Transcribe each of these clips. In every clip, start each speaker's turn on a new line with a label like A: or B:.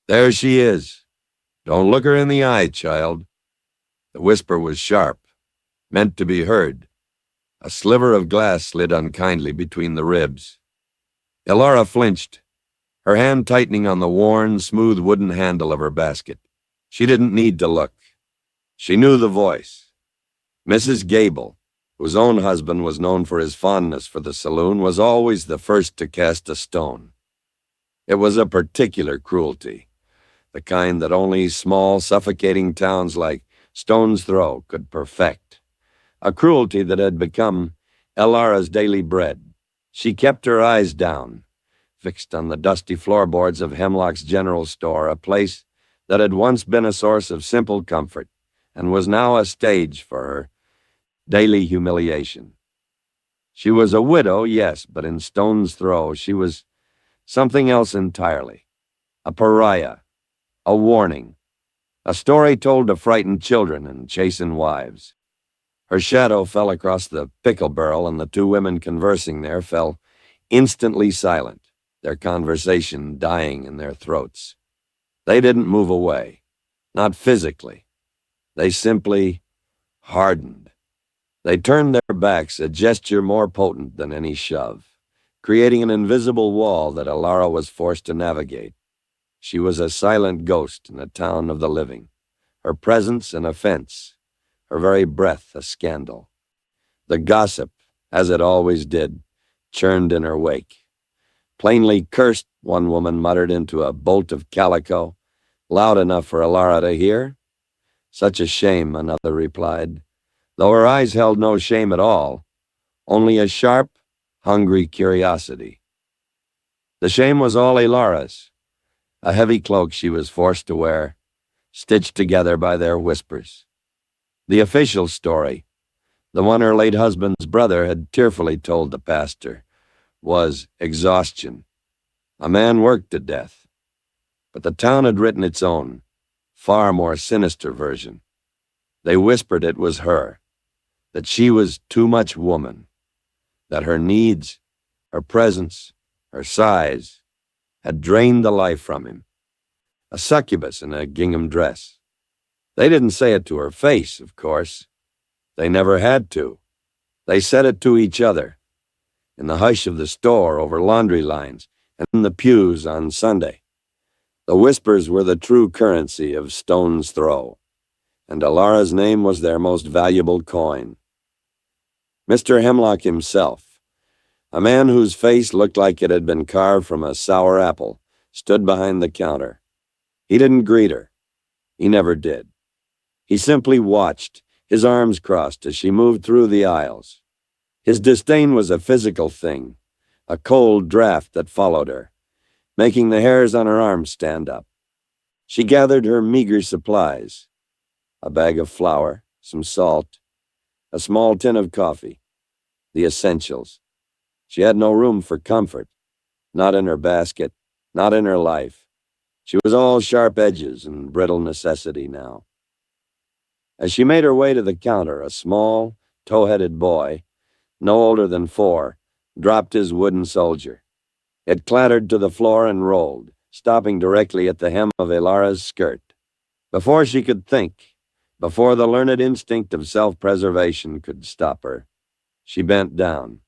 A: There she is. Don't look her in the eye, child. The whisper was sharp, meant to be heard. A sliver of glass slid unkindly between the ribs. Elara flinched, her hand tightening on the worn, smooth wooden handle of her basket. She didn't need to look. She knew the voice. Mrs. Gable, whose own husband was known for his fondness for the saloon, was always the first to cast a stone. It was a particular cruelty, the kind that only small, suffocating towns like Stone's Throw could perfect. A cruelty that had become Elara's daily bread. She kept her eyes down, fixed on the dusty floorboards of Hemlock's general store, a place that had once been a source of simple comfort and was now a stage for her daily humiliation. She was a widow, yes, but in Stone's Throw she was something else entirely. A pariah, a warning, a story told to frightened children and chastened wives. Her shadow fell across the pickle barrel, and the two women conversing there fell instantly silent, their conversation dying in their throats. They didn't move away, not physically. They simply hardened. They turned their backs, a gesture more potent than any shove, creating an invisible wall that Elara was forced to navigate. She was a silent ghost in a town of the living, her presence an offense, her very breath a scandal. The gossip, as it always did, churned in her wake. Plainly cursed, one woman muttered into a bolt of calico, loud enough for Elara to hear. Such a shame, another replied, though her eyes held no shame at all, only a sharp, hungry curiosity. The shame was all Elara's, a heavy cloak she was forced to wear, stitched together by their whispers. The official story, the one her late husband's brother had tearfully told the pastor, was exhaustion. A man worked to death. But the town had written its own, far more sinister version. They whispered it was her, that she was too much woman, that her needs, her presence, her size, had drained the life from him. A succubus in a gingham dress. They didn't say it to her face, of course. They never had to. They said it to each other, in the hush of the store over laundry lines and in the pews on Sunday. The whispers were the true currency of Stone's Throw, and Elara's name was their most valuable coin. Mr. Hemlock himself, a man whose face looked like it had been carved from a sour apple, stood behind the counter. He didn't greet her. He never did. He simply watched, his arms crossed as she moved through the aisles. His disdain was a physical thing, a cold draft that followed her, making the hairs on her arms stand up. She gathered her meager supplies, a bag of flour, some salt, a small tin of coffee, the essentials. She had no room for comfort, not in her basket, not in her life. She was all sharp edges and brittle necessity now. As she made her way to the counter, a small, tow-headed boy, no older than 4, dropped his wooden soldier. It clattered to the floor and rolled, stopping directly at the hem of Elara's skirt. Before she could think, before the learned instinct of self-preservation could stop her, she bent down.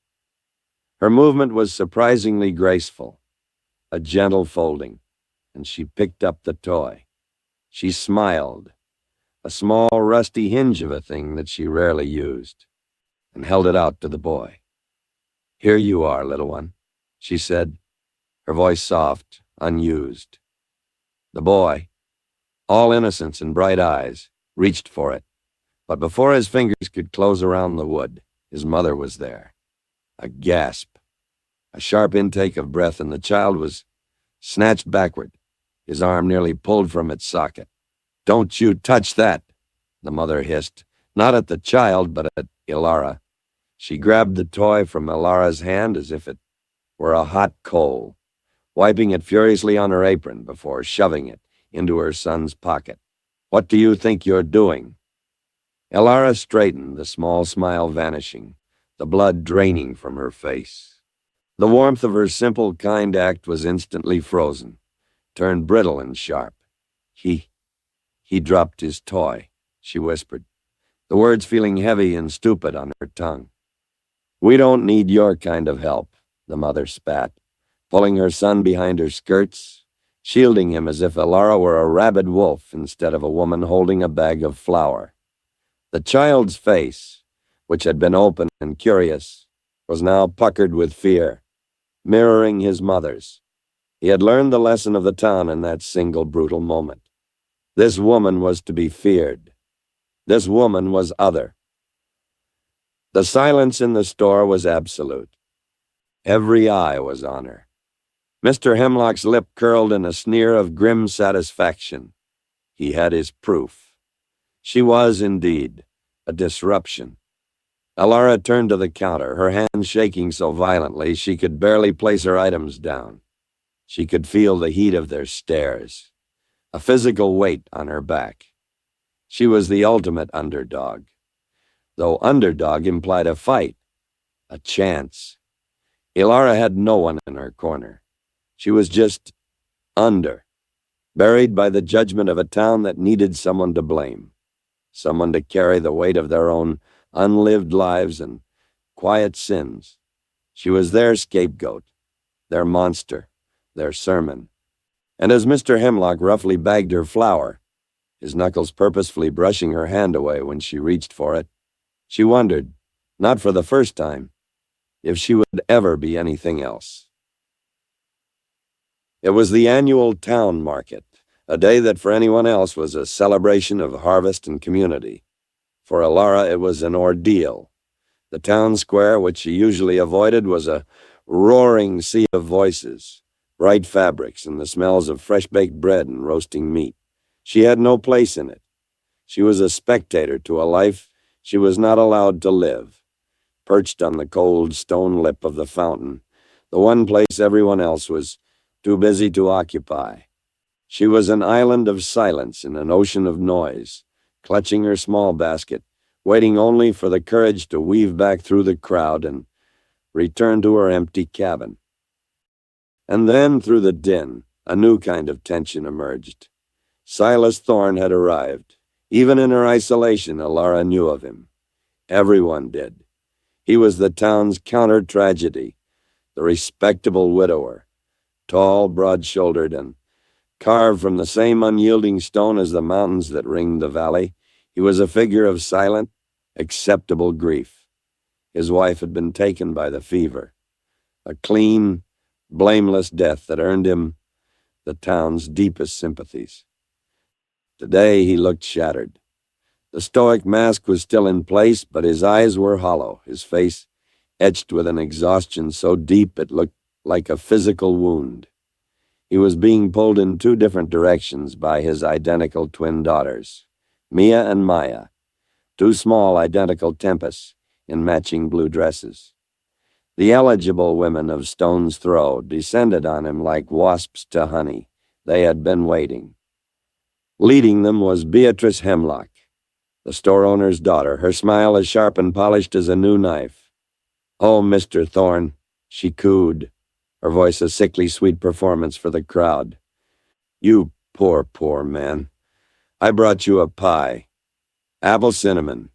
A: Her movement was surprisingly graceful, a gentle folding, and she picked up the toy. She smiled, a small rusty hinge of a thing that she rarely used, and held it out to the boy. "Here you are, little one," she said, her voice soft, unused. The boy, all innocence and bright eyes, reached for it, but before his fingers could close around the wood, his mother was there. A gasp, a sharp intake of breath, and the child was snatched backward, his arm nearly pulled from its socket. "Don't you touch that," the mother hissed, not at the child, but at Elara. She grabbed the toy from Elara's hand as if it were a hot coal, wiping it furiously on her apron before shoving it into her son's pocket. "What do you think you're doing?" Elara straightened, the small smile vanishing, the blood draining from her face. The warmth of her simple, kind act was instantly frozen, turned brittle and sharp. He dropped his toy, she whispered, the words feeling heavy and stupid on her tongue. We don't need your kind of help, the mother spat, pulling her son behind her skirts, shielding him as if Elara were a rabid wolf instead of a woman holding a bag of flour. The child's face, which had been open and curious, was now puckered with fear, mirroring his mother's. He had learned the lesson of the town in that single brutal moment. This woman was to be feared. This woman was other. The silence in the store was absolute. Every eye was on her. Mr. Hemlock's lip curled in a sneer of grim satisfaction. He had his proof. She was, indeed, a disruption. Elara turned to the counter, her hands shaking so violently she could barely place her items down. She could feel the heat of their stares, a physical weight on her back. She was the ultimate underdog, though underdog implied a fight, a chance. Elara had no one in her corner. She was just under, buried by the judgment of a town that needed someone to blame, someone to carry the weight of their own unlived lives and quiet sins. She was their scapegoat, their monster, their sermon. And as Mr. Hemlock roughly bagged her flour, his knuckles purposefully brushing her hand away when she reached for it, she wondered, not for the first time, if she would ever be anything else. It was the annual town market, a day that for anyone else was a celebration of harvest and community. For Elara, it was an ordeal. The town square, which she usually avoided, was a roaring sea of voices, bright fabrics, and the smells of fresh-baked bread and roasting meat. She had no place in it. She was a spectator to a life she was not allowed to live, perched on the cold stone lip of the fountain, the one place everyone else was too busy to occupy. She was an island of silence in an ocean of noise, clutching her small basket, waiting only for the courage to weave back through the crowd and return to her empty cabin. And then, through the din, a new kind of tension emerged. Silas Thorne had arrived. Even in her isolation, Elara knew of him. Everyone did. He was the town's counter-tragedy, the respectable widower, tall, broad-shouldered, and carved from the same unyielding stone as the mountains that ringed the valley. He was a figure of silent, acceptable grief. His wife had been taken by the fever, a clean, blameless death that earned him the town's deepest sympathies. Today he looked shattered. The stoic mask was still in place, but his eyes were hollow, his face etched with an exhaustion so deep it looked like a physical wound. He was being pulled in two different directions by his identical twin daughters, Mia and Maya, two small identical tempests in matching blue dresses. The eligible women of Stone's Throw descended on him like wasps to honey. They had been waiting. Leading them was Beatrice Hemlock, the store owner's daughter, her smile as sharp and polished as a new knife. "Oh, Mr. Thorne," she cooed, her voice a sickly sweet performance for the crowd. "You poor, poor man. I brought you a pie. Apple cinnamon.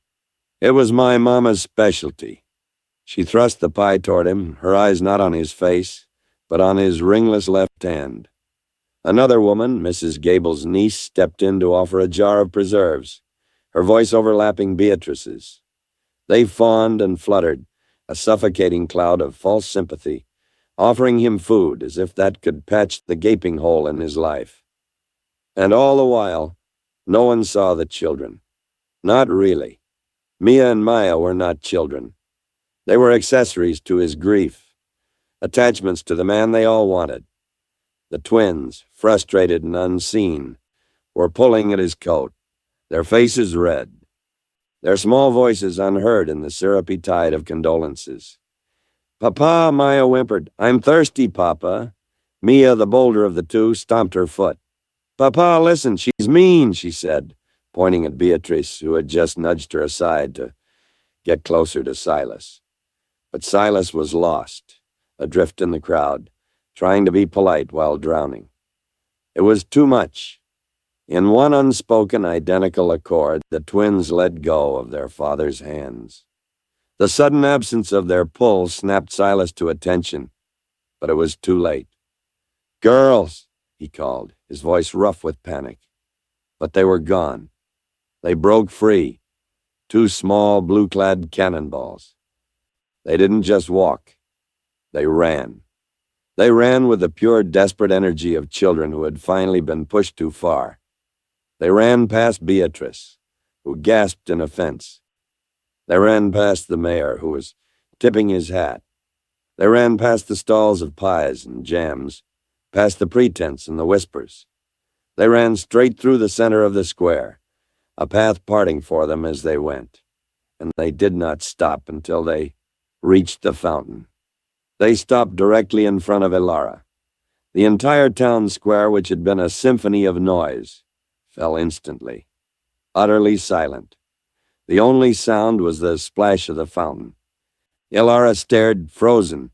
A: It was my mama's specialty." She thrust the pie toward him, her eyes not on his face, but on his ringless left hand. Another woman, Mrs. Gable's niece, stepped in to offer a jar of preserves, her voice overlapping Beatrice's. They fawned and fluttered, a suffocating cloud of false sympathy, offering him food as if that could patch the gaping hole in his life. And all the while, no one saw the children. Not really. Mia and Maya were not children. They were accessories to his grief, attachments to the man they all wanted. The twins, frustrated and unseen, were pulling at his coat, their faces red, their small voices unheard in the syrupy tide of condolences. "Papa," Maya whimpered. "I'm thirsty, Papa." Mia, the bolder of the two, stomped her foot. "Papa, listen, she's mean," she said, pointing at Beatrice, who had just nudged her aside to get closer to Silas. But Silas was lost, adrift in the crowd, trying to be polite while drowning. It was too much. In one unspoken identical accord, the twins let go of their father's hands. The sudden absence of their pull snapped Silas to attention, but it was too late. "Girls," he called, his voice rough with panic. But they were gone. They broke free, two small blue-clad cannonballs. They didn't just walk. They ran. They ran with the pure, desperate energy of children who had finally been pushed too far. They ran past Beatrice, who gasped in offense. They ran past the mayor, who was tipping his hat. They ran past the stalls of pies and jams, past the pretense and the whispers. They ran straight through the center of the square, a path parting for them as they went. And they did not stop until they reached the fountain. They stopped directly in front of Elara. The entire town square, which had been a symphony of noise, fell instantly, utterly silent. The only sound was the splash of the fountain. Elara stared, frozen,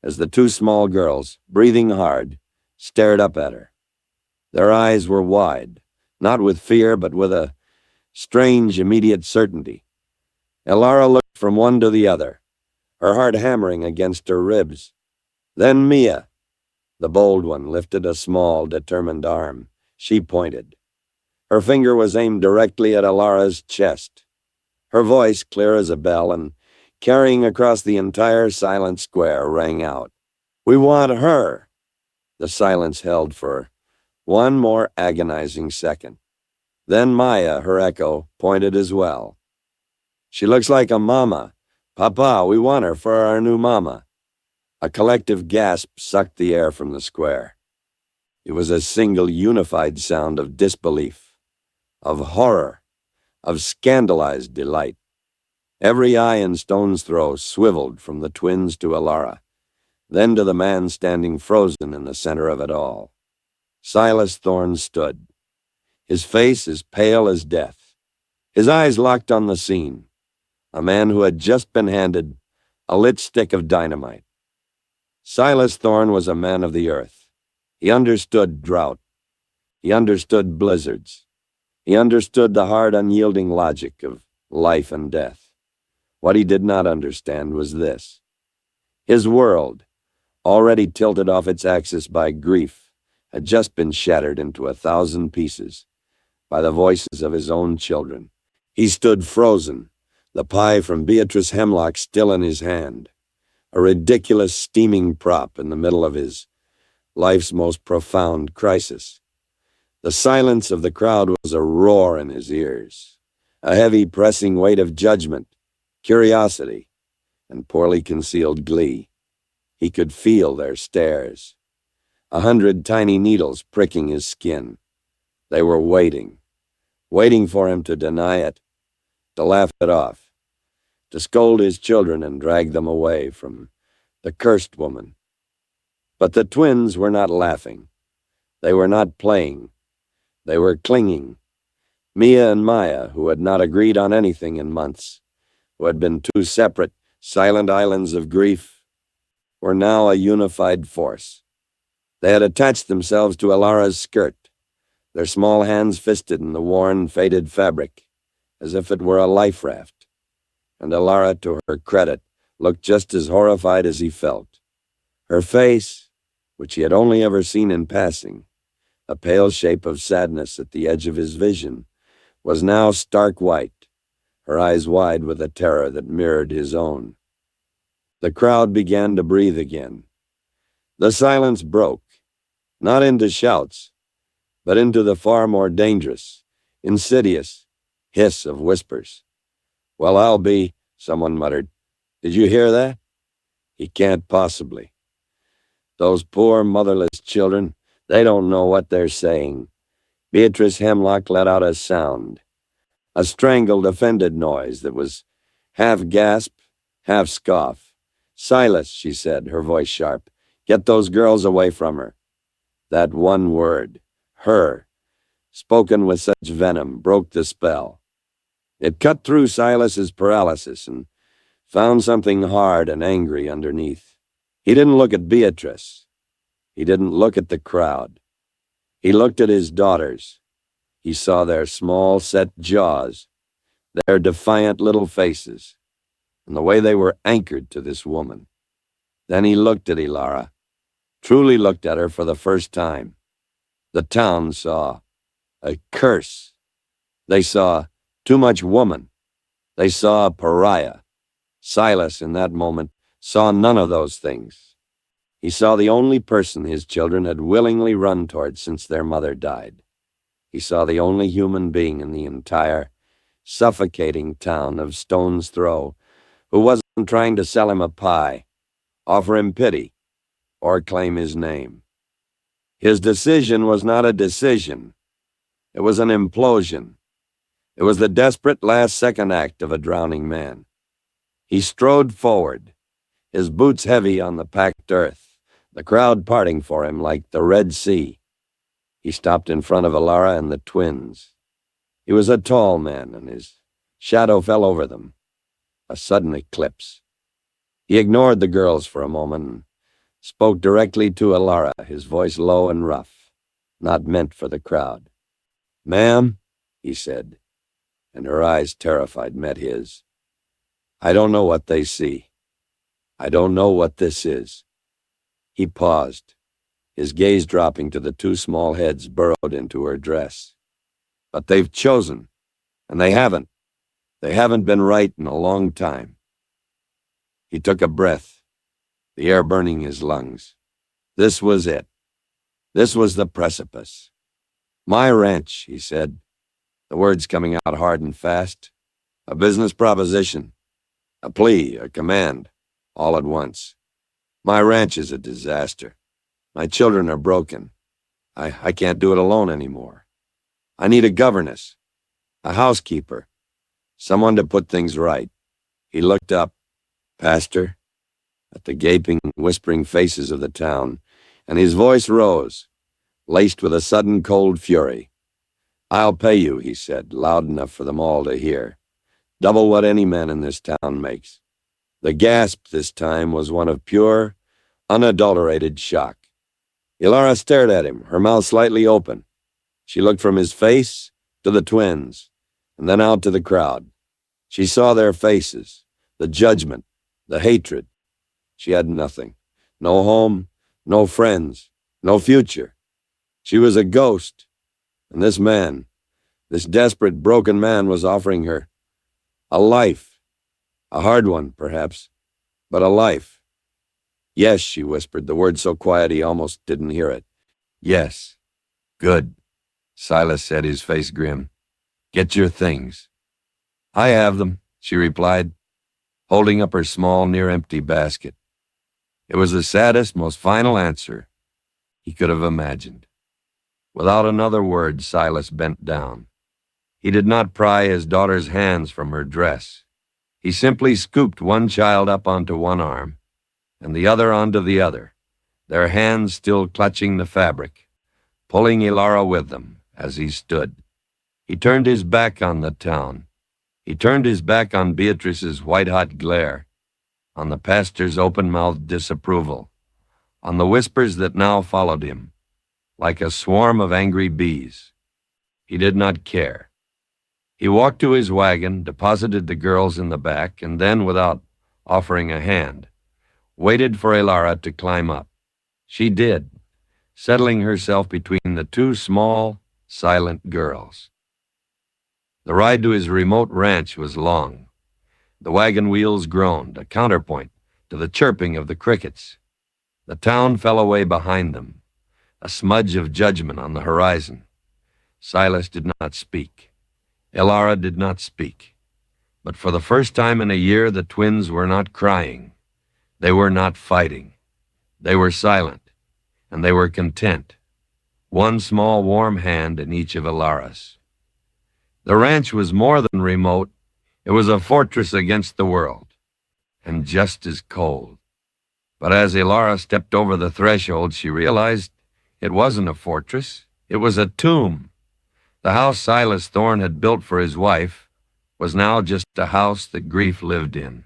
A: as the two small girls, breathing hard, stared up at her. Their eyes were wide, not with fear, but with a strange, immediate certainty. Elara looked from one to the other, her heart hammering against her ribs. Then Mia, the bold one, lifted a small, determined arm. She pointed. Her finger was aimed directly at Elara's chest. Her voice, clear as a bell and carrying across the entire silent square, rang out. "We want her." The silence held for one more agonizing second. Then Maya, her echo, pointed as well. "She looks like a mama. Papa, we want her for our new mama." A collective gasp sucked the air from the square. It was a single unified sound of disbelief, of horror, of scandalized delight. Every eye in stone's throw swiveled from the twins to Elara, then to the man standing frozen in the center of it all. Silas Thorne stood, his face as pale as death, his eyes locked on the scene, a man who had just been handed a lit stick of dynamite. Silas Thorne was a man of the earth. He understood drought. He understood blizzards. He understood the hard, unyielding logic of life and death. What he did not understand was this. His world, already tilted off its axis by grief, had just been shattered into 1,000 pieces by the voices of his own children. He stood frozen, the pie from Beatrice Hemlock still in his hand, a ridiculous steaming prop in the middle of his life's most profound crisis. The silence of the crowd was a roar in his ears, a heavy pressing weight of judgment, curiosity, and poorly concealed glee. He could feel their stares, 100 tiny needles pricking his skin. They were waiting for him to deny it, to laugh it off, to scold his children and drag them away from the cursed woman. But the twins were not laughing. They were not playing. They were clinging. Mia and Maya, who had not agreed on anything in months, who had been two separate, silent islands of grief, were now a unified force. They had attached themselves to Elara's skirt, their small hands fisted in the worn, faded fabric, as if it were a life raft. And Elara, to her credit, looked just as horrified as he felt. Her face, which he had only ever seen in passing, a pale shape of sadness at the edge of his vision, was now stark white, her eyes wide with a terror that mirrored his own. The crowd began to breathe again. The silence broke, not into shouts, but into the far more dangerous, insidious hiss of whispers. "Well, I'll be," someone muttered. "Did you hear that? He can't possibly. Those poor motherless children, they don't know what they're saying." Beatrice Hemlock let out a sound, a strangled, offended noise that was half gasp, half scoff. "Silas," she said, her voice sharp, "get those girls away from her." That one word, her, spoken with such venom, broke the spell. It cut through Silas's paralysis and found something hard and angry underneath. He didn't look at Beatrice. He didn't look at the crowd. He looked at his daughters. He saw their small, set jaws, their defiant little faces, and the way they were anchored to this woman. Then he looked at Elara, truly looked at her for the first time. The town saw a curse. They saw too much woman. They saw a pariah. Silas, in that moment, saw none of those things. He saw the only person his children had willingly run toward since their mother died. He saw the only human being in the entire, suffocating town of Stone's Throw who wasn't trying to sell him a pie, offer him pity, or claim his name. His decision was not a decision. It was an implosion. It was the desperate last-second act of a drowning man. He strode forward, his boots heavy on the packed earth, the crowd parting for him like the Red Sea. He stopped in front of Elara and the twins. He was a tall man, and his shadow fell over them. A sudden eclipse. He ignored the girls for a moment and spoke directly to Elara, his voice low and rough, not meant for the crowd. "Ma'am," he said, and her eyes, terrified, met his. "I don't know what they see. I don't know what this is." He paused, his gaze dropping to the two small heads burrowed into her dress. "But they've chosen, and they haven't. They haven't been right in a long time." He took a breath, the air burning his lungs. This was it. This was the precipice. "My ranch," he said, the words coming out hard and fast. "A business proposition, a plea, a command, all at once. My ranch is a disaster. My children are broken. I can't do it alone anymore. I need a governess, a housekeeper, someone to put things right." He looked up, "Pastor," at the gaping, whispering faces of the town, and his voice rose, laced with a sudden cold fury. "I'll pay you," he said, loud enough for them all to hear. "Double what any man in this town makes." The gasp this time was one of pure, unadulterated shock. Elara stared at him, her mouth slightly open. She looked from his face to the twins, and then out to the crowd. She saw their faces, the judgment, the hatred. She had nothing. No home, no friends, no future. She was a ghost, and this man, this desperate, broken man, was offering her a life. A hard one, perhaps, but a life. "Yes," she whispered, the word so quiet he almost didn't hear it. "Yes." "Good," Silas said, his face grim. "Get your things." "I have them," she replied, holding up her small, near-empty basket. It was the saddest, most final answer he could have imagined. Without another word, Silas bent down. He did not pry his daughter's hands from her dress. He simply scooped one child up onto one arm, and the other onto the other, their hands still clutching the fabric, pulling Elara with them as he stood. He turned his back on the town. He turned his back on Beatrice's white-hot glare, on the pastor's open-mouthed disapproval, on the whispers that now followed him, like a swarm of angry bees. He did not care. He walked to his wagon, deposited the girls in the back, and then, without offering a hand, waited for Elara to climb up. She did, settling herself between the two small, silent girls. The ride to his remote ranch was long. The wagon wheels groaned, a counterpoint to the chirping of the crickets. The town fell away behind them, a smudge of judgment on the horizon. Silas did not speak. Elara did not speak. But for the first time in a year, the twins were not crying. They were not fighting. They were silent, and they were content. One small warm hand in each of Elara's. The ranch was more than remote. It was a fortress against the world, and just as cold. But as Elara stepped over the threshold, she realized it wasn't a fortress. It was a tomb. The house Silas Thorne had built for his wife was now just a house that grief lived in.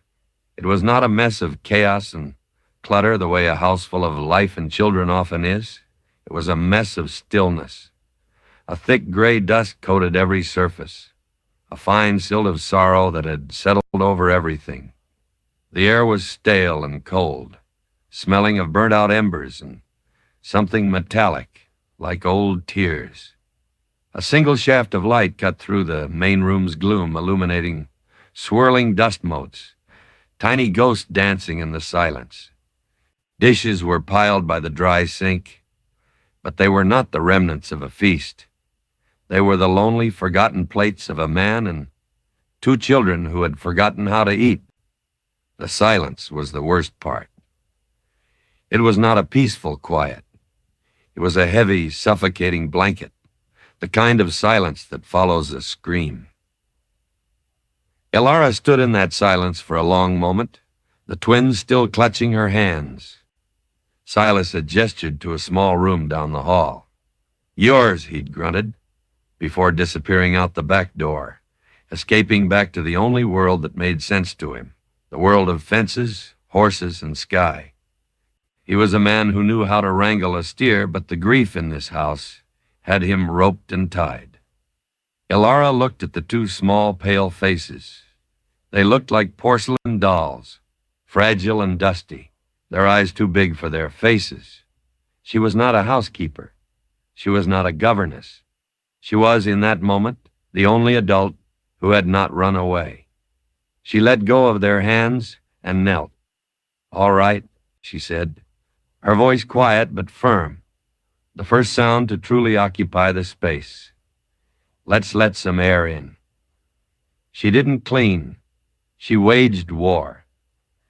A: It was not a mess of chaos and clutter the way a house full of life and children often is. It was a mess of stillness. A thick gray dust coated every surface, a fine silt of sorrow that had settled over everything. The air was stale and cold, smelling of burnt-out embers and something metallic, like old tears. A single shaft of light cut through the main room's gloom, illuminating swirling dust motes, tiny ghosts dancing in the silence. Dishes were piled by the dry sink, but they were not the remnants of a feast. They were the lonely, forgotten plates of a man and 2 children who had forgotten how to eat. The silence was the worst part. It was not a peaceful quiet. It was a heavy, suffocating blanket, the kind of silence that follows a scream. Elara stood in that silence for a long moment, the twins still clutching her hands. Silas had gestured to a small room down the hall. "Yours," he'd grunted, before disappearing out the back door, escaping back to the only world that made sense to him, the world of fences, horses, and sky. He was a man who knew how to wrangle a steer, but the grief in this house had him roped and tied. Elara looked at the 2 small, pale faces. They looked like porcelain dolls, fragile and dusty, their eyes too big for their faces. She was not a housekeeper. She was not a governess. She was, in that moment, the only adult who had not run away. She let go of their hands and knelt. "All right," she said, her voice quiet but firm, the first sound to truly occupy the space. "Let's let some air in." She didn't clean. She waged war.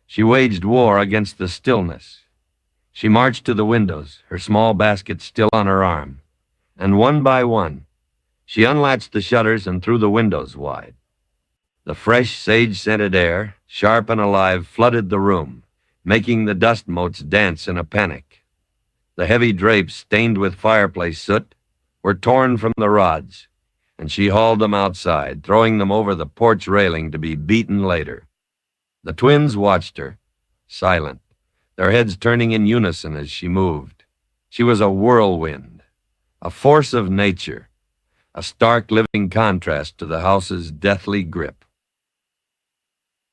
A: She waged war against the stillness. She marched to the windows, her small basket still on her arm, and one by one, she unlatched the shutters and threw the windows wide. The fresh, sage-scented air, sharp and alive, flooded the room, making the dust motes dance in a panic. The heavy drapes, stained with fireplace soot, were torn from the rods, and she hauled them outside, throwing them over the porch railing to be beaten later. The twins watched her, silent, their heads turning in unison as she moved. She was a whirlwind, a force of nature, a stark living contrast to the house's deathly grip.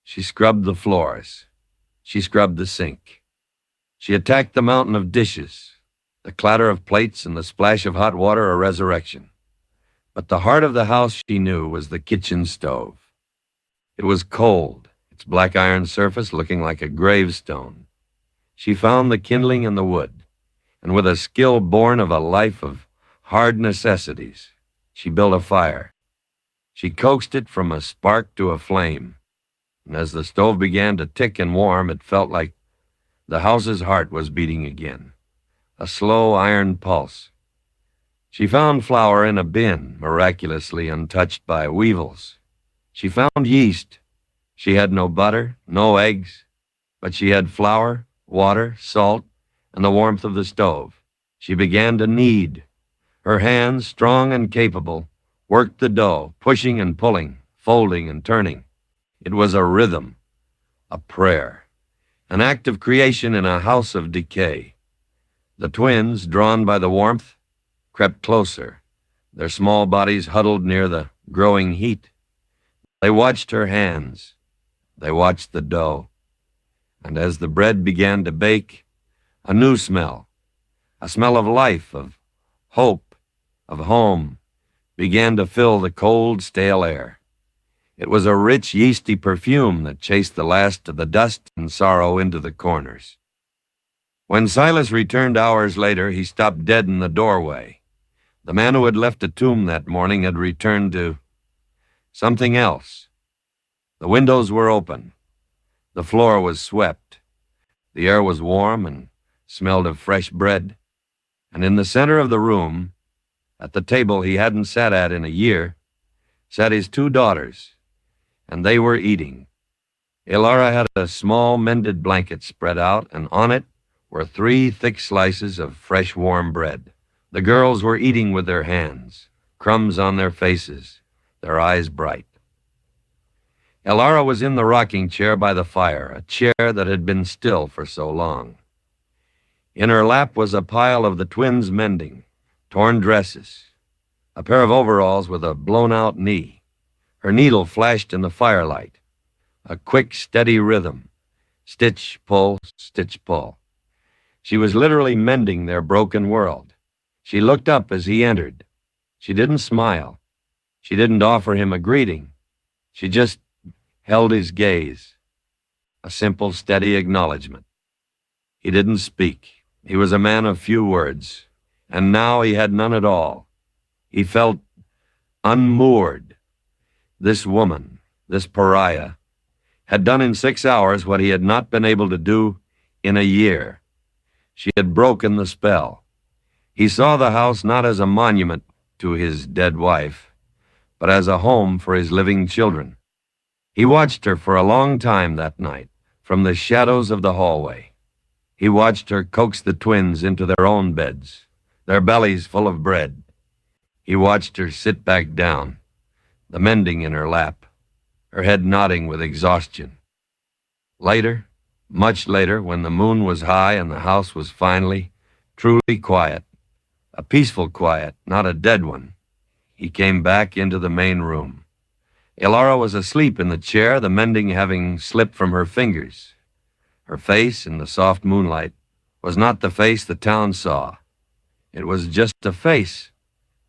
A: She scrubbed the floors. She scrubbed the sink. She attacked the mountain of dishes, the clatter of plates and the splash of hot water a resurrection. But the heart of the house, she knew, was the kitchen stove. It was cold, its black iron surface looking like a gravestone. She found the kindling and the wood, and with a skill born of a life of hard necessities, she built a fire. She coaxed it from a spark to a flame, and as the stove began to tick and warm, it felt like the house's heart was beating again, a slow iron pulse. She found flour in a bin, miraculously untouched by weevils. She found yeast. She had no butter, no eggs, but she had flour, water, salt, and the warmth of the stove. She began to knead. Her hands, strong and capable, worked the dough, pushing and pulling, folding and turning. It was a rhythm, a prayer, an act of creation in a house of decay. The twins, drawn by the warmth, crept closer, their small bodies huddled near the growing heat. They watched her hands. They watched the dough. And as the bread began to bake, a new smell, a smell of life, of hope, of home, began to fill the cold, stale air. It was a rich, yeasty perfume that chased the last of the dust and sorrow into the corners. When Silas returned hours later, he stopped dead in the doorway. The man who had left a tomb that morning had returned to something else. The windows were open. The floor was swept. The air was warm and smelled of fresh bread. And in the center of the room, at the table he hadn't sat at in a year, sat his 2 daughters, and they were eating. Elara had a small mended blanket spread out, and on it were 3 thick slices of fresh warm bread. The girls were eating with their hands, crumbs on their faces, their eyes bright. Elara was in the rocking chair by the fire, a chair that had been still for so long. In her lap was a pile of the twins' mending, torn dresses, a pair of overalls with a blown-out knee. Her needle flashed in the firelight. A quick, steady rhythm. Stitch, pull, stitch, pull. She was literally mending their broken world. She looked up as he entered. She didn't smile. She didn't offer him a greeting. She just held his gaze. A simple, steady acknowledgement. He didn't speak. He was a man of few words, and now he had none at all. He felt unmoored. This woman, this pariah, had done in 6 hours what he had not been able to do in a year. She had broken the spell. He saw the house not as a monument to his dead wife, but as a home for his living children. He watched her for a long time that night, from the shadows of the hallway. He watched her coax the twins into their own beds, their bellies full of bread. He watched her sit back down, the mending in her lap, her head nodding with exhaustion. Later, much later, when the moon was high and the house was finally, truly quiet, a peaceful quiet, not a dead one, he came back into the main room. Elara was asleep in the chair, the mending having slipped from her fingers. Her face, in the soft moonlight, was not the face the town saw. It was just a face,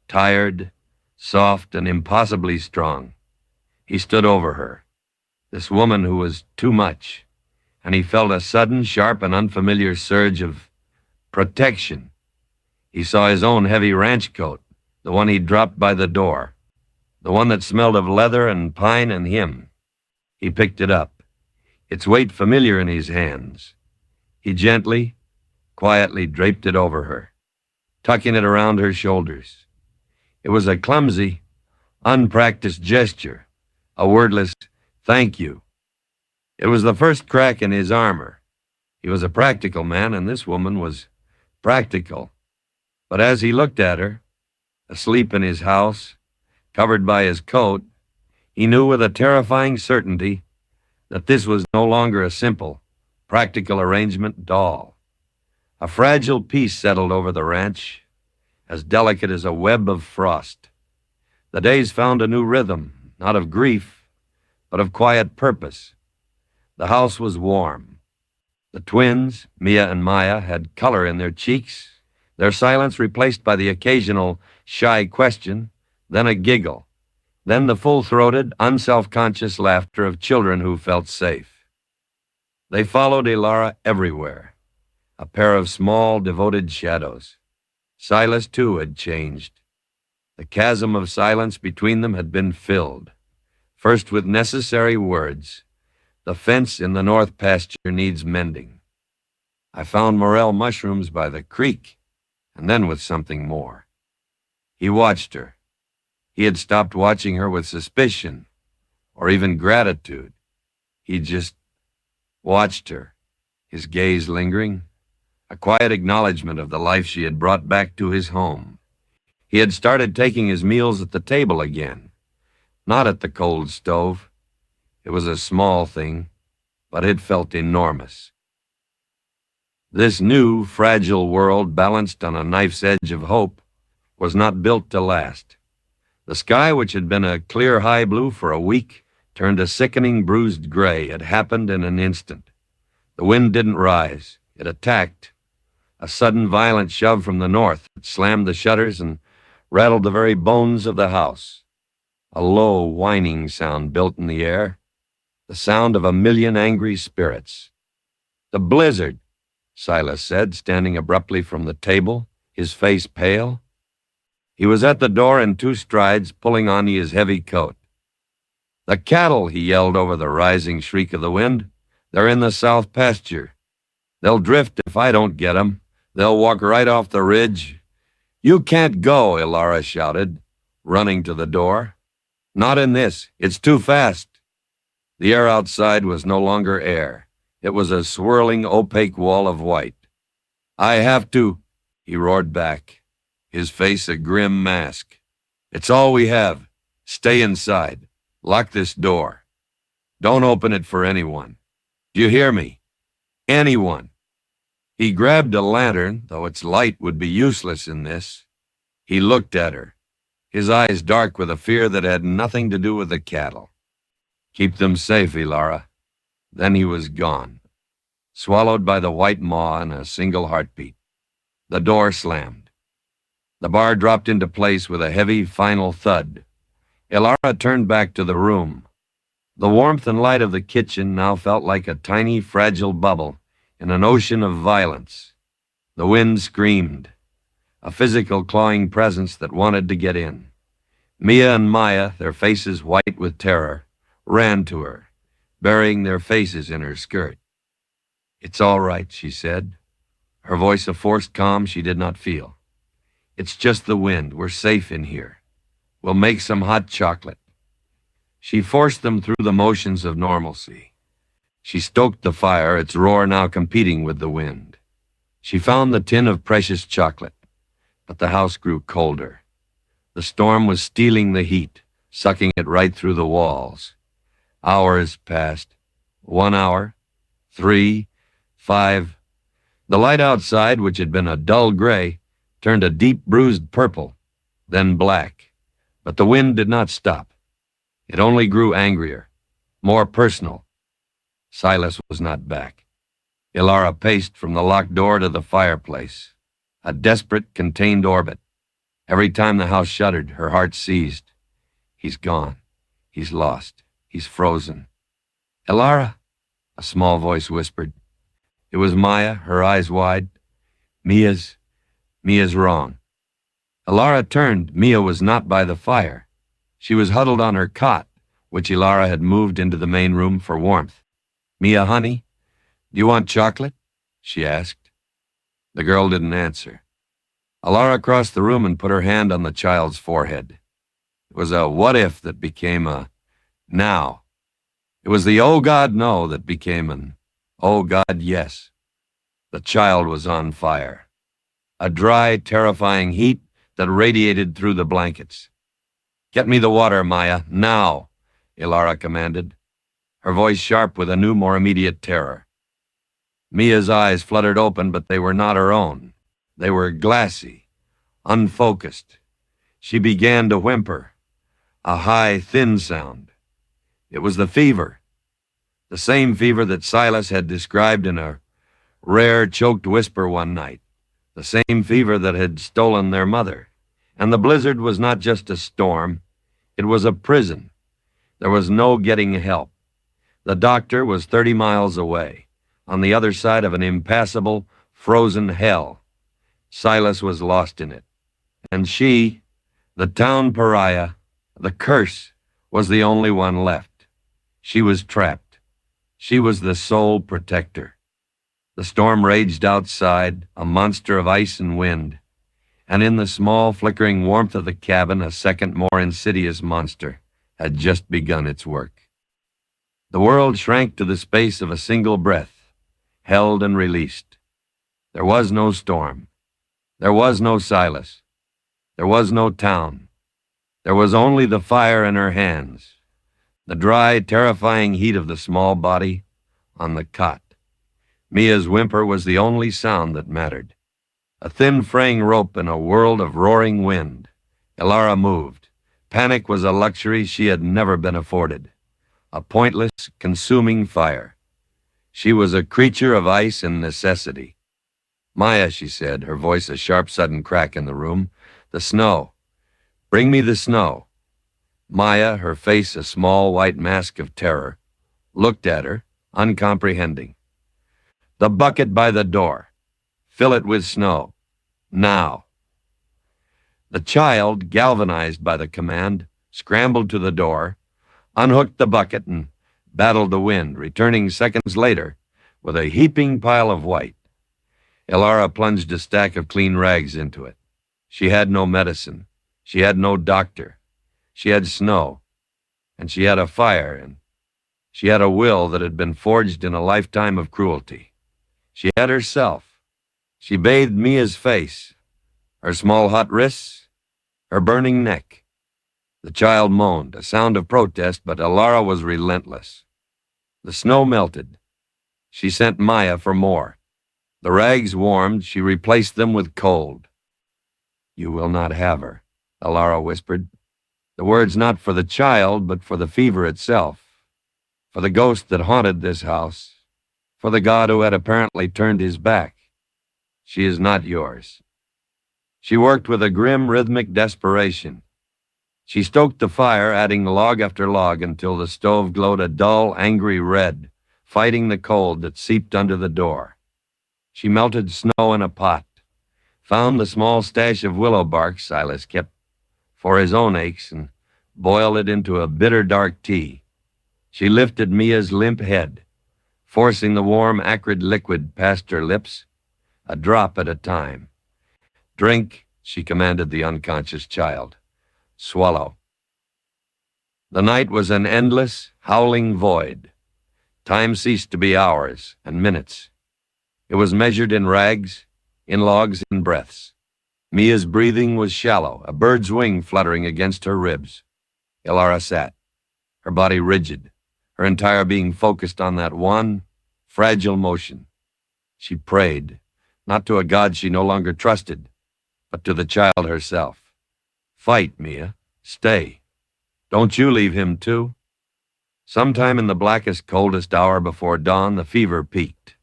A: tired, soft, and impossibly strong. He stood over her, this woman who was too much, and he felt a sudden, sharp, and unfamiliar surge of protection. He saw his own heavy ranch coat, the one he'd dropped by the door, the one that smelled of leather and pine and him. He picked it up, its weight familiar in his hands. He gently, quietly draped it over her, tucking it around her shoulders. It was a clumsy, unpracticed gesture, a wordless thank you. It was the first crack in his armor. He was a practical man, and this woman was practical. But as he looked at her, asleep in his house, covered by his coat, he knew with a terrifying certainty that this was no longer a simple, practical arrangement doll. A fragile peace settled over the ranch, as delicate as a web of frost. The days found a new rhythm, not of grief, but of quiet purpose. The house was warm. The twins, Mia and Maya, had color in their cheeks, their silence replaced by the occasional shy question, then a giggle, then the full-throated, unself-conscious laughter of children who felt safe. They followed Elara everywhere, a pair of small, devoted shadows. Silas, too, had changed. The chasm of silence between them had been filled, first with necessary words. The fence in the north pasture needs mending. I found morel mushrooms by the creek, and then with something more. He watched her. He had stopped watching her with suspicion, or even gratitude. He just watched her, his gaze lingering, a quiet acknowledgement of the life she had brought back to his home. He had started taking his meals at the table again, not at the cold stove. It was a small thing, but it felt enormous. This new, fragile world, balanced on a knife's edge of hope, was not built to last. The sky, which had been a clear high blue for a week, turned a sickening bruised gray. It happened in an instant. The wind didn't rise. It attacked. A sudden violent shove from the north that slammed the shutters and rattled the very bones of the house. A low, whining sound built in the air, the sound of a million angry spirits. "The blizzard," Silas said, standing abruptly from the table, his face pale. He was at the door in 2 strides, pulling on his heavy coat. "The cattle," he yelled over the rising shriek of the wind. "They're in the south pasture. They'll drift if I don't get 'em. They'll walk right off the ridge." "You can't go," Elara shouted, running to the door. "Not in this. It's too fast." The air outside was no longer air. It was a swirling, opaque wall of white. "I have to," he roared back, his face a grim mask. "It's all we have. Stay inside. Lock this door. Don't open it for anyone. Do you hear me? Anyone." He grabbed a lantern, though its light would be useless in this. He looked at her, his eyes dark with a fear that had nothing to do with the cattle. Keep them safe, Elara. Then he was gone, swallowed by the white maw in a single heartbeat. The door slammed. The bar dropped into place with a heavy, final thud. Elara turned back to the room. The warmth and light of the kitchen now felt like a tiny, fragile bubble in an ocean of violence. The wind screamed, a physical clawing presence that wanted to get in. Mia and Maya, their faces white with terror, ran to her, burying their faces in her skirt. "It's all right," she said, her voice a forced calm she did not feel. "It's just the wind. We're safe in here. We'll make some hot chocolate." She forced them through the motions of normalcy. She stoked the fire, its roar now competing with the wind. She found the tin of precious chocolate, but the house grew colder. The storm was stealing the heat, sucking it right through the walls. Hours passed. 1 hour, 3, 5. The light outside, which had been a dull gray, turned a deep bruised purple, then black. But the wind did not stop. It only grew angrier, more personal. Silas was not back. Elara paced from the locked door to the fireplace, a desperate, contained orbit. Every time the house shuddered, her heart seized. He's gone. He's lost. He's frozen. "Elara," a small voice whispered. It was Maya, her eyes wide. Mia's wrong." Elara turned. Mia was not by the fire. She was huddled on her cot, which Elara had moved into the main room for warmth. "Mia, honey, do you want chocolate?" she asked. The girl didn't answer. Elara crossed the room and put her hand on the child's forehead. It was a what if that became a now. It was the oh God no that became an oh God yes. The child was on fire. A dry, terrifying heat that radiated through the blankets. "Get me the water, Maya, now," Elara commanded, her voice sharp with a new, more immediate terror. Mia's eyes fluttered open, but they were not her own. They were glassy, unfocused. She began to whimper, a high, thin sound. It was the fever, the same fever that Silas had described in a rare, choked whisper one night, the same fever that had stolen their mother. And the blizzard was not just a storm, it was a prison. There was no getting help. The doctor was 30 miles away, on the other side of an impassable, frozen hell. Silas was lost in it. And she, the town pariah, the curse, was the only one left. She was trapped. She was the sole protector. The storm raged outside, a monster of ice and wind, and in the small, flickering warmth of the cabin, a second, more insidious monster had just begun its work. The world shrank to the space of a single breath, held and released. There was no storm. There was no Silas. There was no town. There was only the fire in her hands, the dry, terrifying heat of the small body on the cot. Mia's whimper was the only sound that mattered. A thin fraying rope in a world of roaring wind. Elara moved. Panic was a luxury she had never been afforded. A pointless, consuming fire. She was a creature of ice and necessity. "Maya," she said, her voice a sharp, sudden crack in the room. "The snow. Bring me the snow." Maya, her face a small white mask of terror, looked at her, uncomprehending. "The bucket by the door. Fill it with snow. Now." The child, galvanized by the command, scrambled to the door, unhooked the bucket, and battled the wind, returning seconds later with a heaping pile of white. Elara plunged a stack of clean rags into it. She had no medicine. She had no doctor. She had snow, and she had a fire, and she had a will that had been forged in a lifetime of cruelty. She had herself. She bathed Mia's face, her small hot wrists, her burning neck. The child moaned, a sound of protest, but Elara was relentless. The snow melted. She sent Maya for more. The rags warmed, she replaced them with cold. "You will not have her," Elara whispered. The words not for the child, but for the fever itself, for the ghost that haunted this house, for the god who had apparently turned his back. She is not yours. She worked with a grim, rhythmic desperation. She stoked the fire, adding log after log until the stove glowed a dull, angry red, fighting the cold that seeped under the door. She melted snow in a pot, found the small stash of willow bark Silas kept for his own aches, and boiled it into a bitter, dark tea. She lifted Mia's limp head, forcing the warm, acrid liquid past her lips, a drop at a time. Drink, she commanded the unconscious child. Swallow. The night was an endless, howling void. Time ceased to be hours and minutes. It was measured in rags, in logs, in breaths. Mia's breathing was shallow, a bird's wing fluttering against her ribs. Elara sat, her body rigid, her entire being focused on that one, fragile motion. She prayed, not to a god she no longer trusted, but to the child herself. Fight, Mia. Stay. Don't you leave him, too. Sometime in the blackest, coldest hour before dawn, the fever peaked.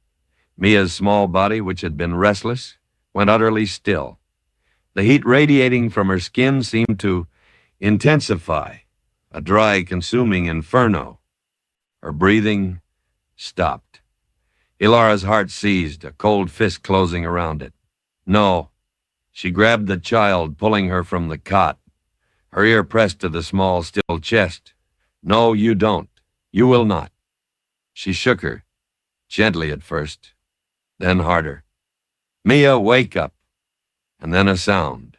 A: Mia's small body, which had been restless, went utterly still. The heat radiating from her skin seemed to intensify, a dry, consuming inferno. Her breathing stopped. Elara's heart seized, a cold fist closing around it. No. She grabbed the child, pulling her from the cot, her ear pressed to the small, still chest. No, you don't. You will not. She shook her, gently at first, then harder. Mia, wake up. And then a sound,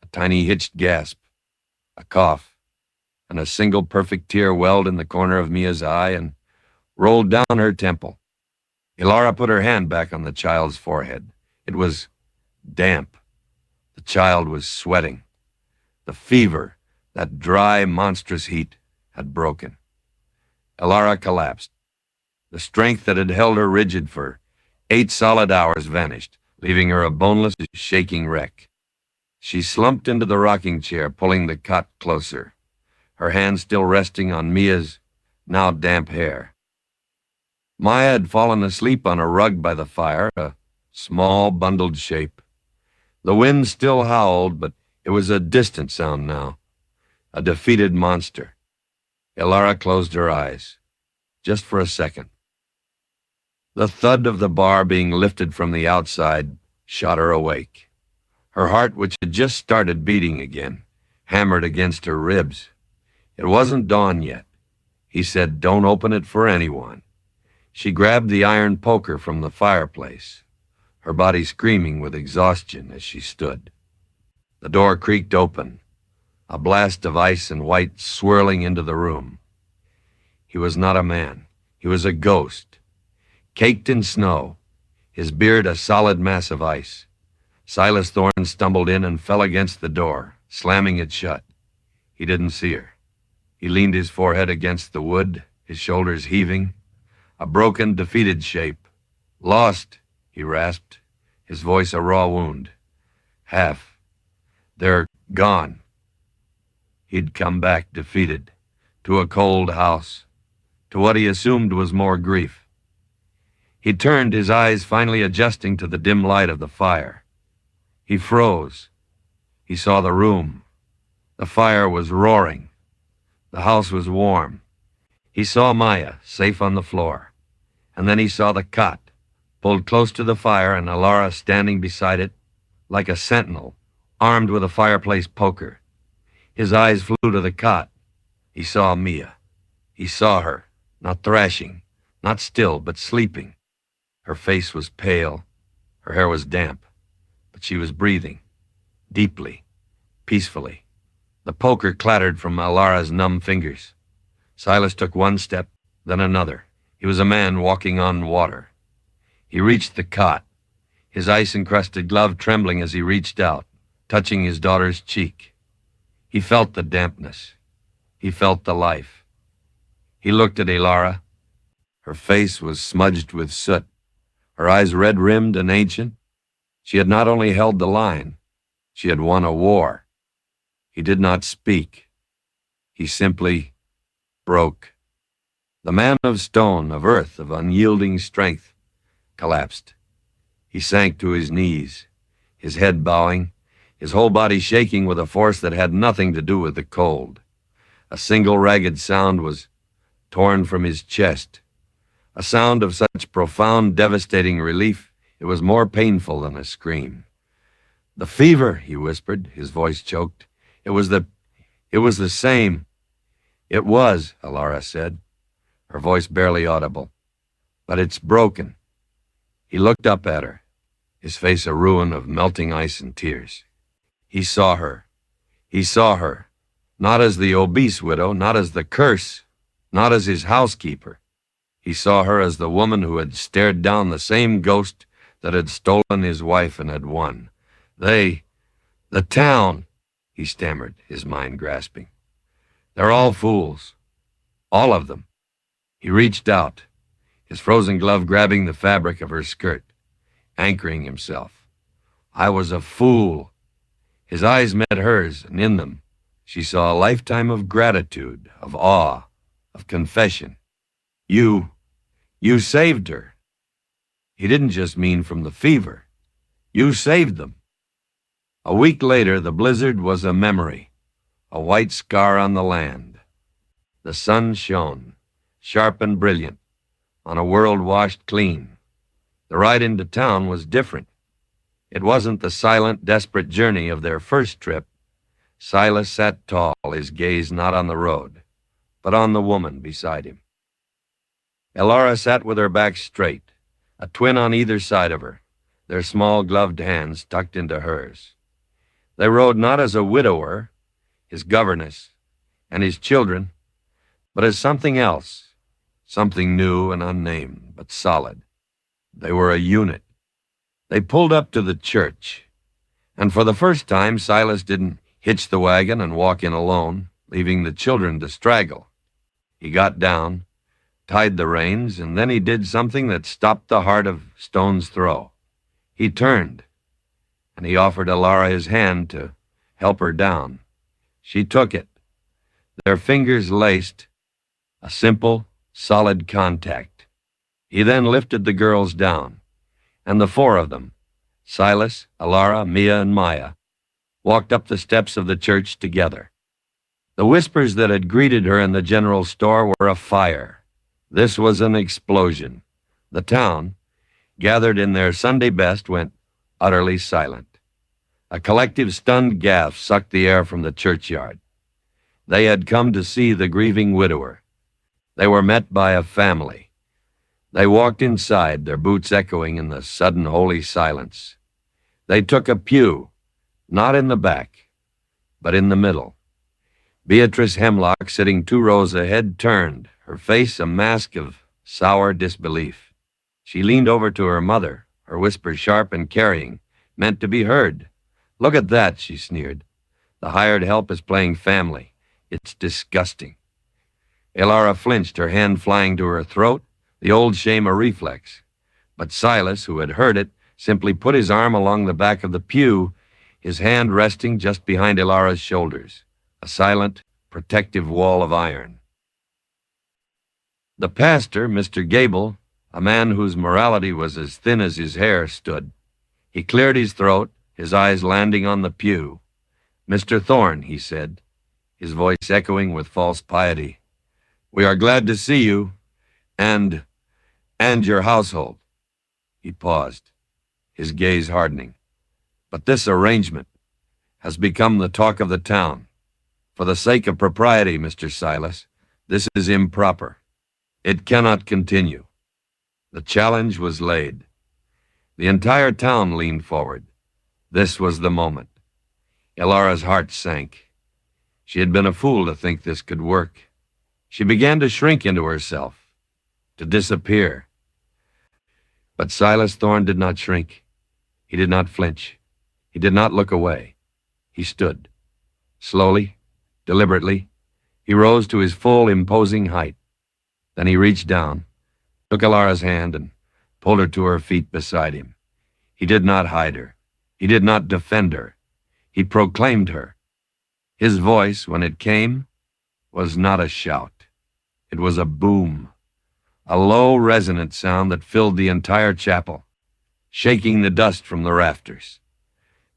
A: a tiny hitched gasp, a cough, and a single perfect tear welled in the corner of Mia's eye and rolled down her temple. Elara put her hand back on the child's forehead. It was damp. The child was sweating. The fever, that dry, monstrous heat, had broken. Elara collapsed. The strength that had held her rigid for 8 solid hours vanished, leaving her a boneless, shaking wreck. She slumped into the rocking chair, pulling the cot closer, her hand still resting on Mia's now damp hair. Maya had fallen asleep on a rug by the fire, a small, bundled shape. The wind still howled, but it was a distant sound now, a defeated monster. Elara closed her eyes, just for a second. The thud of the bar being lifted from the outside shot her awake. Her heart, which had just started beating again, hammered against her ribs. It wasn't dawn yet. He said, don't open it for anyone. She grabbed the iron poker from the fireplace, her body screaming with exhaustion as she stood. The door creaked open, a blast of ice and white swirling into the room. He was not a man. He was a ghost, caked in snow, his beard a solid mass of ice. Silas Thorne stumbled in and fell against the door, slamming it shut. He didn't see her. He leaned his forehead against the wood, his shoulders heaving, a broken, defeated shape. Lost, he rasped, his voice a raw wound. Half. They're gone. He'd come back defeated, to a cold house, to what he assumed was more grief. He turned, his eyes finally adjusting to the dim light of the fire. He froze. He saw the room. The fire was roaring. The house was warm. He saw Maya, safe on the floor. And then he saw the cot, pulled close to the fire, and Elara standing beside it, like a sentinel, armed with a fireplace poker. His eyes flew to the cot. He saw Mia. He saw her, not thrashing, not still, but sleeping. Her face was pale. Her hair was damp. But she was breathing, deeply, peacefully. The poker clattered from Elara's numb fingers. Silas took one step, then another. He was a man walking on water. He reached the cot, his ice-encrusted glove trembling as he reached out, touching his daughter's cheek. He felt the dampness. He felt the life. He looked at Elara. Her face was smudged with soot, her eyes red-rimmed and ancient. She had not only held the line, she had won a war. He did not speak. He simply broke. The man of stone, of earth, of unyielding strength, collapsed. He sank to his knees, his head bowing, his whole body shaking with a force that had nothing to do with the cold. A single ragged sound was torn from his chest, a sound of such profound, devastating relief, it was more painful than a scream. "The fever," he whispered, his voice choked. It was the same. "It was," Elara said, her voice barely audible. "But it's broken." He looked up at her, his face a ruin of melting ice and tears. He saw her. He saw her, not as the obese widow, not as the curse, not as his housekeeper. He saw her as the woman who had stared down the same ghost that had stolen his wife and had won. The town, he stammered, his mind grasping. "They're all fools. All of them." He reached out, his frozen glove grabbing the fabric of her skirt, anchoring himself. "I was a fool." His eyes met hers, and in them she saw a lifetime of gratitude, of awe, of confession. You saved her." He didn't just mean from the fever. You saved them. A week later, the blizzard was a memory, a white scar on the land. The sun shone, sharp and brilliant, on a world washed clean. The ride into town was different. It wasn't the silent, desperate journey of their first trip. Silas sat tall, his gaze not on the road, but on the woman beside him. Elara sat with her back straight, a twin on either side of her, their small gloved hands tucked into hers. They rode not as a widower, his governess, and his children, but as something else, something new and unnamed, but solid. They were a unit. They pulled up to the church, and for the first time Silas didn't hitch the wagon and walk in alone, leaving the children to straggle. He got down, tied the reins, and then he did something that stopped the heart of stone's throw. He turned, and he offered Elara his hand to help her down. She took it, their fingers laced, a simple, solid contact. He then lifted the girls down, and the four of them, Silas, Elara, Mia, and Maya, walked up the steps of the church together. The whispers that had greeted her in the general store were a fire. This was an explosion. The town, gathered in their Sunday best, went utterly silent. A collective stunned gasp sucked the air from the churchyard. They had come to see the grieving widower. They were met by a family. They walked inside, their boots echoing in the sudden holy silence. They took a pew, not in the back, but in the middle. Beatrice Hemlock, sitting 2 rows ahead, turned, her face a mask of sour disbelief. She leaned over to her mother, her whisper sharp and carrying, meant to be heard. "Look at that," she sneered. "The hired help is playing family. It's disgusting." Elara flinched, her hand flying to her throat, the old shame a reflex. But Silas, who had heard it, simply put his arm along the back of the pew, his hand resting just behind Elara's shoulders, a silent, protective wall of iron. The pastor, Mr. Gable, a man whose morality was as thin as his hair, stood. He cleared his throat, his eyes landing on the pew. "Mr. Thorne," he said, his voice echoing with false piety, "we are glad to see you, and your household." He paused, his gaze hardening. "But this arrangement has become the talk of the town. For the sake of propriety, Mr. Silas, this is improper. It cannot continue." The challenge was laid. The entire town leaned forward. This was the moment. Elara's heart sank. She had been a fool to think this could work. She began to shrink into herself, to disappear. But Silas Thorne did not shrink. He did not flinch. He did not look away. He stood. Slowly, deliberately, he rose to his full, imposing height. Then he reached down, took Elara's hand, and pulled her to her feet beside him. He did not hide her. He did not defend her. He proclaimed her. His voice, when it came, was not a shout. It was a boom, a low, resonant sound that filled the entire chapel, shaking the dust from the rafters.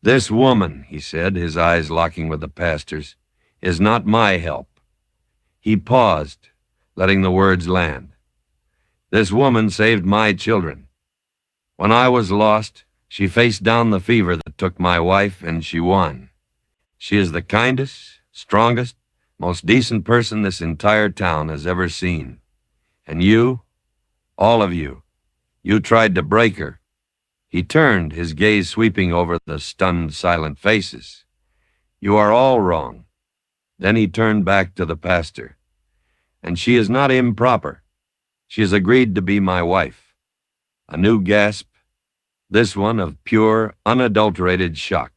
A: "This woman," he said, his eyes locking with the pastor's, "is not my help." He paused, letting the words land. "This woman saved my children. When I was lost, she faced down the fever that took my wife, and she won. She is the kindest, strongest, most decent person this entire town has ever seen. And you, all of you, you tried to break her." He turned, his gaze sweeping over the stunned, silent faces. "You are all wrong." Then he turned back to the pastor. "And she is not improper. She has agreed to be my wife." A new gasp, this one of pure, unadulterated shock.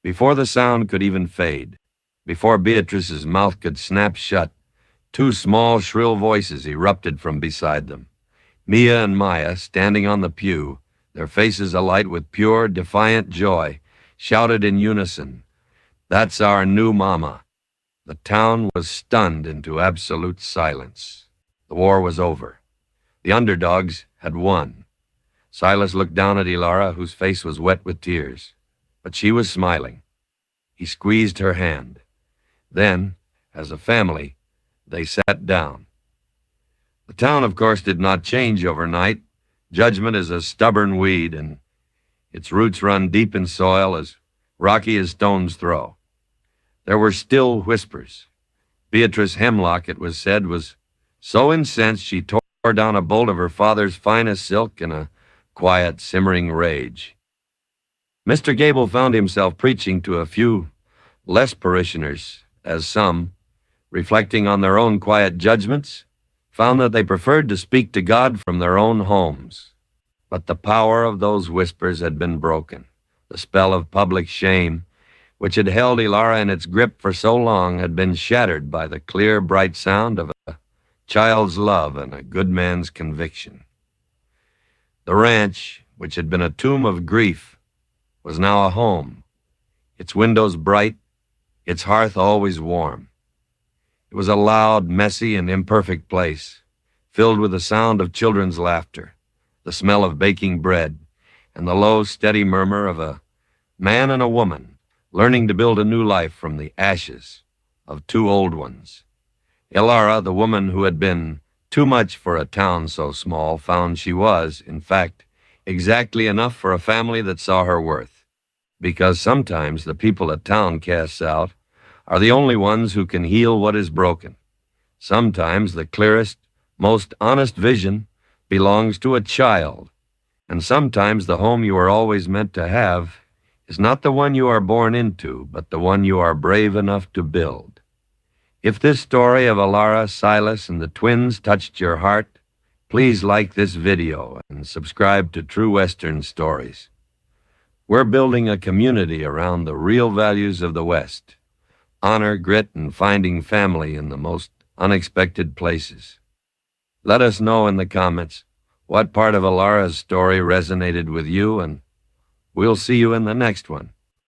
A: Before the sound could even fade, before Beatrice's mouth could snap shut, two small, shrill voices erupted from beside them. Mia and Maya, standing on the pew, their faces alight with pure, defiant joy, shouted in unison, "That's our new mama." The town was stunned into absolute silence. The war was over. The underdogs had won. Silas looked down at Elara, whose face was wet with tears, but she was smiling. He squeezed her hand. Then, as a family, they sat down. The town, of course, did not change overnight. Judgment is a stubborn weed, and its roots run deep in soil as rocky as stone's throw. There were still whispers. Beatrice Hemlock, it was said, was so incensed she tore down a bolt of her father's finest silk in a quiet, simmering rage. Mr. Gable found himself preaching to a few less parishioners, as some, reflecting on their own quiet judgments, found that they preferred to speak to God from their own homes. But the power of those whispers had been broken. The spell of public shame, which had held Elara in its grip for so long, had been shattered by the clear, bright sound of a child's love and a good man's conviction. The ranch, which had been a tomb of grief, was now a home, its windows bright, its hearth always warm. It was a loud, messy, and imperfect place, filled with the sound of children's laughter, the smell of baking bread, and the low, steady murmur of a man and a woman learning to build a new life from the ashes of two old ones. Elara, the woman who had been too much for a town so small, found she was, in fact, exactly enough for a family that saw her worth. Because sometimes the people a town casts out are the only ones who can heal what is broken. Sometimes the clearest, most honest vision belongs to a child, and sometimes the home you are always meant to have is not the one you are born into, but the one you are brave enough to build. If this story of Elara, Silas, and the twins touched your heart, please like this video and subscribe to True Western Stories. We're building a community around the real values of the West: honor, grit, and finding family in the most unexpected places. Let us know in the comments what part of Elara's story resonated with you, and we'll see you in the next one.